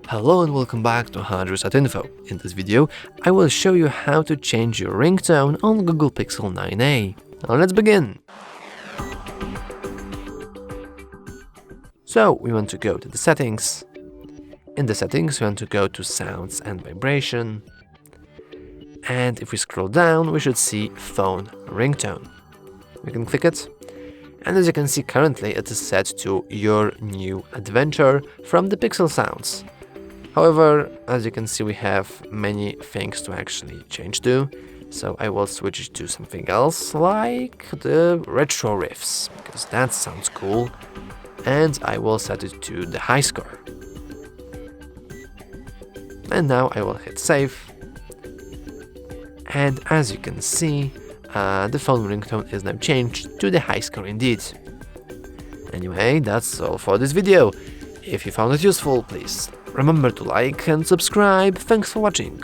Hello and welcome back to HardReset.Info. In this video, I will show you how to change your ringtone on Google Pixel 9a. Now let's begin! So we want to go to the settings. In the settings, we want to go to sounds and vibration. And if we scroll down, we should see phone ringtone. We can click it. And as you can see, currently it is set to your new adventure from the Pixel sounds. However, as you can see, we have many things to actually change to, so I will switch it to something else, like the retro riffs, because that sounds cool, and I will set it to the high score. And now I will hit save, and as you can see, the phone ringtone is now changed to the high score indeed. Anyway, that's all for this video. If you found it useful, please remember to like and subscribe. Thanks for watching.